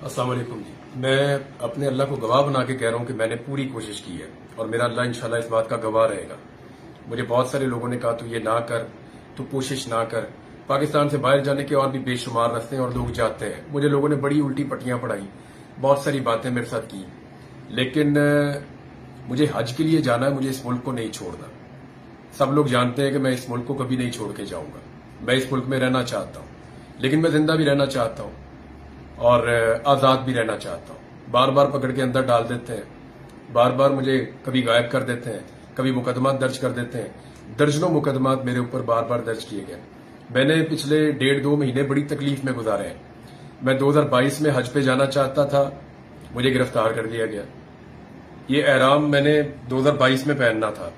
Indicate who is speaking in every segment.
Speaker 1: अस्सलाम वालेकुम जी। मैं अपने अल्लाह को गवाह बना के कह रहा हूं कि मैंने पूरी कोशिश की है और मेरा अल्लाह इंशाल्लाह इस बात का गवाह रहेगा। मुझे बहुत सारे लोगों ने कहा तू ये ना कर, तू कोशिश ना कर। पाकिस्तान से बाहर जाने के और भी बेशुमार रास्ते हैं और लोग जाते हैं। मुझे लोगों ने बड़ी उल्टी पट्टियां पढ़ाई, बहुत सारी बातें मेरे साथ की, लेकिन मुझे हज के लिए जाना है, मुझे इस मुल्क को नहीं छोड़ना। सब लोग जानते हैं कि मैं इस मुल्क को कभी नहीं छोड़ के जाऊंगा। मैं इस मुल्क में रहना चाहता हूं, लेकिन मैं जिंदा भी रहना चाहता हूं और आजाद भी रहना चाहता हूं। बार बार पकड़ के अंदर डाल देते हैं, बार बार मुझे कभी गायब कर देते हैं, कभी मुकदमात दर्ज कर देते हैं। दर्जनों मुकदमात मेरे ऊपर बार बार दर्ज किए गए। मैंने पिछले 1.5-2 महीने बड़ी तकलीफ में गुजारे हैं। मैं 2022 में हज पे जाना चाहता था, मुझे गिरफ्तार कर दिया गया। ये एहराम मैंने 2022 में पहनना था,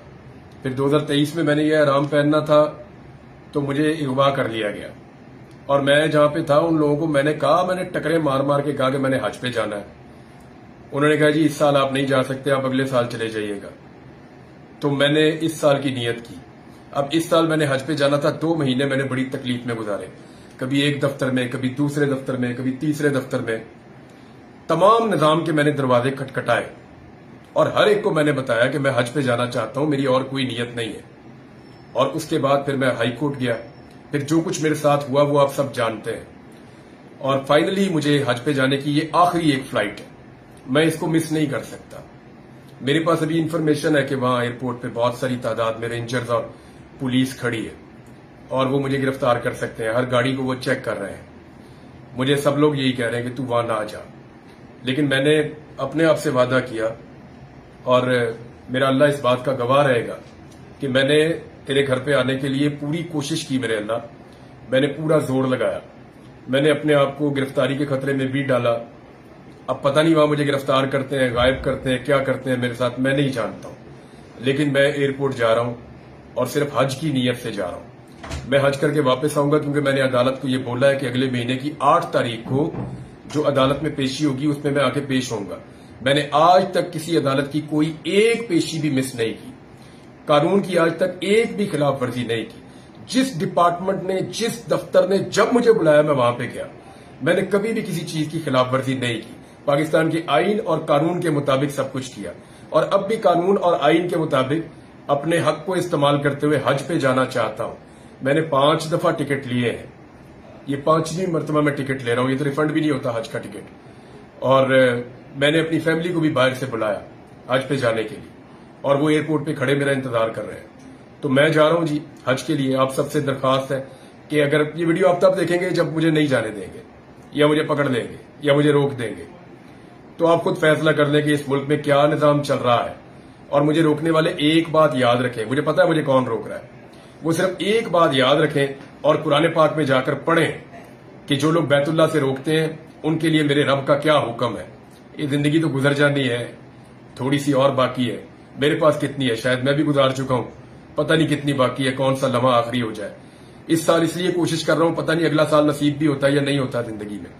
Speaker 1: फिर 2023 में मैंने ये एहराम पहनना था तो मुझे अगवा कर लिया गया। और मैं जहां पे था उन लोगों को मैंने कहा, मैंने टकरे मार मार के कहा कि मैंने हज पे जाना है। उन्होंने कहा जी इस साल आप नहीं जा सकते, आप अगले साल चले जाइएगा। तो मैंने इस साल की नियत की। अब इस साल मैंने हज पे जाना था। 2 महीने मैंने बड़ी तकलीफ में गुजारे, कभी एक दफ्तर में, कभी दूसरे दफ्तर में, कभी तीसरे दफ्तर में। तमाम निजाम के मैंने दरवाजे खटखटाए और हर एक को मैंने बताया कि मैं हज पे जाना चाहता हूं, मेरी और कोई नियत नहीं है। और उसके बाद फिर मैं हाई कोर्ट गया। फिर जो कुछ मेरे साथ हुआ वो आप सब जानते हैं। और फाइनली मुझे हज पे जाने की ये आखिरी एक फ्लाइट है, मैं इसको मिस नहीं कर सकता। मेरे पास अभी इंफॉर्मेशन है कि वहां एयरपोर्ट पे बहुत सारी तादाद में रेंजर्स और पुलिस खड़ी है और वो मुझे गिरफ्तार कर सकते हैं। हर गाड़ी को वो चेक कर रहे हैं। मुझे सब लोग यही कह रहे हैं कि तू वहां ना जा, लेकिन मैंने अपने आप से वादा किया और मेरा अल्लाह इस बात का गवाह रहेगा कि मैंने तेरे घर पे आने के लिए पूरी कोशिश की। मेरे अल्लाह, मैंने पूरा जोर लगाया। मैंने अपने आप को गिरफ्तारी के खतरे में भी डाला। अब पता नहीं वहां मुझे गिरफ्तार करते हैं, गायब करते हैं, क्या करते हैं मेरे साथ, मैं नहीं जानता हूं। लेकिन मैं एयरपोर्ट जा रहा हूं और सिर्फ हज की नीयत से जा रहा हूं। मैं हज करके वापस आऊंगा, क्योंकि मैंने अदालत को यह बोला है कि अगले महीने की 8 तारीख को जो अदालत में पेशी होगी उसमें मैं आके पेश होऊंगा। मैंने आज तक किसी अदालत की कोई एक पेशी भी मिस नहीं की, कानून की आज तक एक भी खिलाफ वर्जी नहीं की। जिस डिपार्टमेंट ने, जिस दफ्तर ने जब मुझे बुलाया मैं वहां पे गया। मैंने कभी भी किसी चीज की खिलाफ वर्जी नहीं की। पाकिस्तान के आइन और कानून के मुताबिक सब कुछ किया और अब भी कानून और आइन के मुताबिक अपने हक को इस्तेमाल करते हुए हज पे जाना चाहता हूं। मैंने 5 दफा टिकट लिए हैं, ये 5वीं मरतबा मैं टिकट ले रहा हूं। ये तो रिफंड भी नहीं होता हज का टिकट। और मैंने अपनी फैमिली को भी बाहर से बुलाया हज पे जाने के लिए और वो एयरपोर्ट पे खड़े मेरा इंतजार कर रहे हैं। तो मैं जा रहा हूं जी हज के लिए। आप सबसे दरखास्त है कि अगर ये वीडियो आप तब देखेंगे जब मुझे नहीं जाने देंगे या मुझे पकड़ लेंगे या मुझे रोक देंगे, तो आप खुद फैसला कर लें कि इस मुल्क में क्या निजाम चल रहा है। और मुझे रोकने वाले एक बात याद रखें, मुझे पता है मुझे कौन रोक रहा है, वो सिर्फ एक बात याद रखें और कुरान पाक में जाकर पढ़ें कि जो लोग बैतुल्लाह से रोकते हैं उनके लिए मेरे रब का क्या हुक्म है। ये जिंदगी तो गुजर जानी है, थोड़ी सी और बाकी है। मेरे पास कितनी है, शायद मैं भी गुजार चुका हूं, पता नहीं कितनी बाकी है, कौन सा लम्हा आखिरी हो जाए। इस साल इसलिए कोशिश कर रहा हूं, पता नहीं अगला साल नसीब भी होता है या नहीं होता जिंदगी में।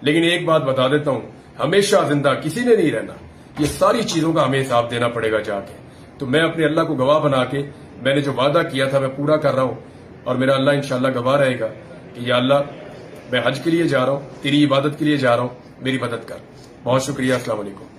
Speaker 1: लेकिन एक बात बता देता हूं, हमेशा जिंदा किसी ने नहीं रहना। ये सारी चीजों का हमें हिसाब देना पड़ेगा जाके। तो मैं अपने अल्लाह को गवाह बना के मैंने जो वादा किया था मैं पूरा कर रहा हूं और मेरा अल्लाह इंशाल्लाह गवाह रहेगा कि या अल्लाह मैं हज के लिए जा रहा हूं, तेरी इबादत के लिए जा रहा हूं, मेरी मदद कर। बहुत शुक्रिया। अस्सलाम वालेकुम।